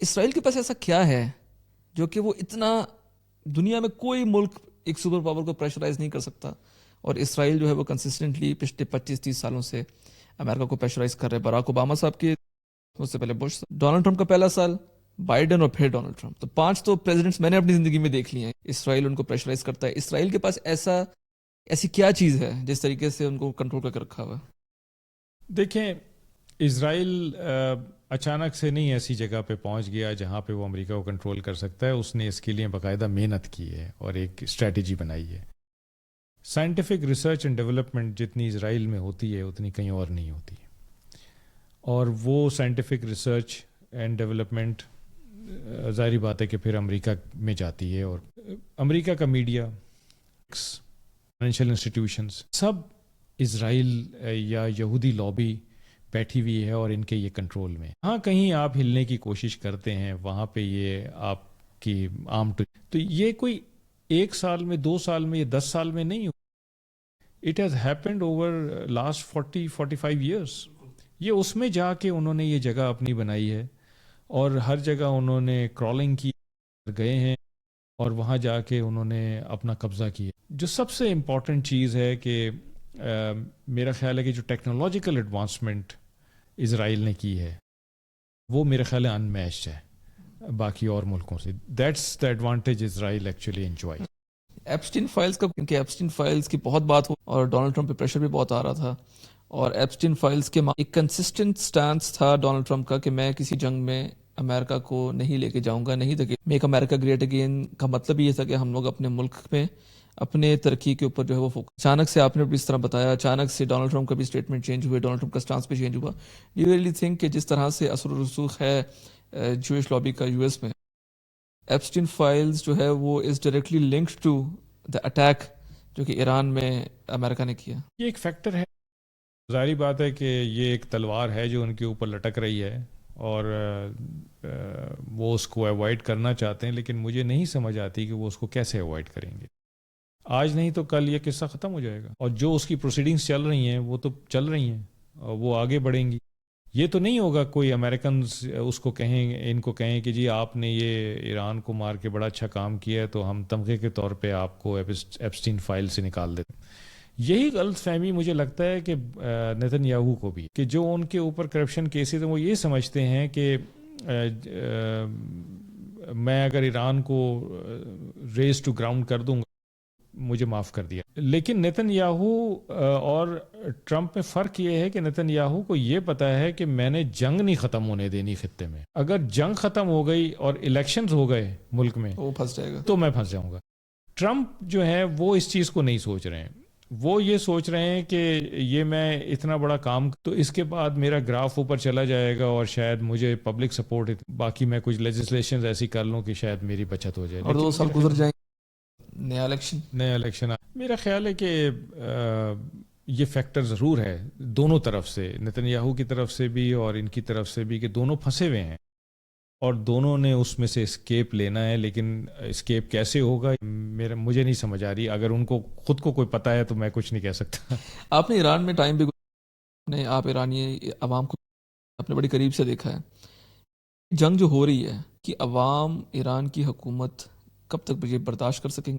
اسرائیل کے پاس ایسا کیا ہے جو کہ وہ اتنا دنیا میں کوئی ملک ایک سپر پاور کو پریشرائز نہیں کر سکتا، اور اسرائیل جو ہے وہ کنسسٹنٹلی پچھلے 25-30 سالوں سے امریکہ کو پریشرائز کر رہے ہیں. براک اوباما صاحب کے، اس سے پہلے بش، ڈونلڈ ٹرمپ کا پہلا سال، بائیڈن، اور پھر ڈونلڈ ٹرمپ. تو 5 تو پریزیڈنٹس میں نے اپنی زندگی میں دیکھ لیے ہیں. اسرائیل ان کو پریشرائز کرتا ہے. اسرائیل کے پاس ایسی کیا چیز ہے جس طریقے سے ان کو کنٹرول کر کے رکھا ہوا ہے؟ دیکھیں، اسرائیل اچانک سے نہیں ایسی جگہ پہ پہنچ گیا جہاں پہ وہ امریکہ کو کنٹرول کر سکتا ہے. اس نے اس کے لیے باقاعدہ محنت کی ہے اور ایک اسٹریٹجی بنائی ہے. سائنٹیفک ریسرچ اینڈ ڈیولپمنٹ جتنی اسرائیل میں ہوتی ہے اتنی کہیں اور نہیں ہوتی. اور وہ سائنٹیفک ریسرچ اینڈ ڈیولپمنٹ ظاہری بات ہے کہ پھر امریکہ میں جاتی ہے، اور امریکہ کا میڈیا، فائنینشیل انسٹیٹیوشنز، سب اسرائیل یا یہودی لابی بیٹھی ہوئی ہے اور ان کے یہ کنٹرول میں. ہاں، کہیں آپ ہلنے کی کوشش کرتے ہیں وہاں پہ یہ آپ کی عام تو یہ کوئی 1 سال میں، 2 سال میں، یا 10 سال میں نہیں ہو. It has happened over last 40-45 years. یہ اس میں جا کے انہوں نے یہ جگہ اپنی بنائی ہے، اور ہر جگہ انہوں نے کرالنگ کی، گئے ہیں اور وہاں جا کے انہوں نے اپنا قبضہ کیا. جو سب سے امپورٹنٹ چیز ہے کہ میرا خیال ہے کہ جو ٹیکنالوجیکل ایڈوانسمنٹ اسرائیل نے کی ہے وہ میرا خیال ہے ان میچڈ ہے باقی اور ملکوں سے. That's the advantage Israel actually enjoy. Epstein files کا، کیونکہ ایپسٹین فائلز کی بہت بات ہو اور ڈونلڈ ٹرمپ پہ پریشر بھی بہت آ رہا تھا، اور ایپسٹین فائلز کے ایک کنسسٹنٹ سٹانس تھا ڈونلڈ ٹرمپ کا کہ میں کسی جنگ میں امریکہ کو نہیں لے کے جاؤں گا. نہیں تھا کہ میک امریکہ گریٹ اگین کا مطلب یہ تھا کہ ہم لوگ اپنے ملک میں اپنے ترقی کے اوپر جو ہے وہ فوکس. اچانک سے آپ نے بھی اس طرح بتایا، اچانک سے ڈونلڈ ٹرمپ کا بھی اسٹیٹمنٹ چینج ہوئے، ڈونلڈ ٹرمپ کا سٹانس بھی چینج ہوا. یو ریئلی تھنک کہ جس طرح سے اثر و رسوخ ہے جوئش لابی کا یو ایس میں، ایپسٹین فائلز جو ہے وہ is directly linked to the attack جو کہ ایران میں امریکہ نے کیا. یہ ایک فیکٹر ہے. ظاہری بات ہے کہ یہ ایک تلوار ہے جو ان کے اوپر لٹک رہی ہے، اور وہ اس کو ایوائڈ کرنا چاہتے ہیں، لیکن مجھے نہیں سمجھ آتی کہ وہ اس کو کیسے ایوائڈ کریں گے. آج نہیں تو کل یہ قصہ ختم ہو جائے گا، اور جو اس کی پروسیڈنگز چل رہی ہیں وہ تو چل رہی ہیں اور وہ آگے بڑھیں گی. یہ تو نہیں ہوگا کوئی امریکنز اس کو کہیں، ان کو کہیں کہ جی آپ نے یہ ایران کو مار کے بڑا اچھا کام کیا ہے تو ہم تمغے کے طور پہ آپ کو ایپسٹین فائل سے نکال دیتے. یہی غلط فہمی مجھے لگتا ہے کہ نیتن یاہو کو بھی، کہ جو ان کے اوپر کرپشن کیسز ہیں وہ یہ سمجھتے ہیں کہ میں اگر ایران کو ریز ٹو گراؤنڈ کر دوں گا مجھے معاف کر دیا. لیکن نیتن یاہو اور ٹرمپ میں فرق یہ ہے کہ نیتن یاہو کو یہ پتا ہے کہ میں نے جنگ نہیں ختم ہونے دینی خطے میں. اگر جنگ ختم ہو گئی اور الیکشنز ہو گئے ملک میں وہ پھنس جائے گا، تو میں پھنس جاؤں گا. ٹرمپ جو ہے وہ اس چیز کو نہیں سوچ رہے ہیں. وہ یہ سوچ رہے ہیں کہ یہ میں اتنا بڑا کام تو اس کے بعد میرا گراف اوپر چلا جائے گا اور شاید مجھے پبلک سپورٹ، باقی میں کچھ لیجسلیشنز ایسی کر لوں کہ شاید میری بچت ہو جائے. اور 2 سال گزر جائیں، نیا الیکشن. میرا خیال ہے کہ یہ فیکٹر ضرور ہے دونوں طرف سے، نیتن یاہو کی طرف سے بھی اور ان کی طرف سے بھی، کہ دونوں پھنسے ہوئے ہیں اور دونوں نے اس میں سے اسکیپ لینا ہے. لیکن اسکیپ کیسے ہوگا مجھے نہیں سمجھ آ رہی. اگر ان کو خود کو کوئی پتہ ہے تو میں کچھ نہیں کہہ سکتا. آپ نے ایران میں ٹائم بھی، آپ ایرانی عوام کو اپنے بڑی قریب سے دیکھا ہے. جنگ جو ہو رہی ہے کہ عوام ایران کی حکومت کب تک یہ برداشت کر سکیں گے؟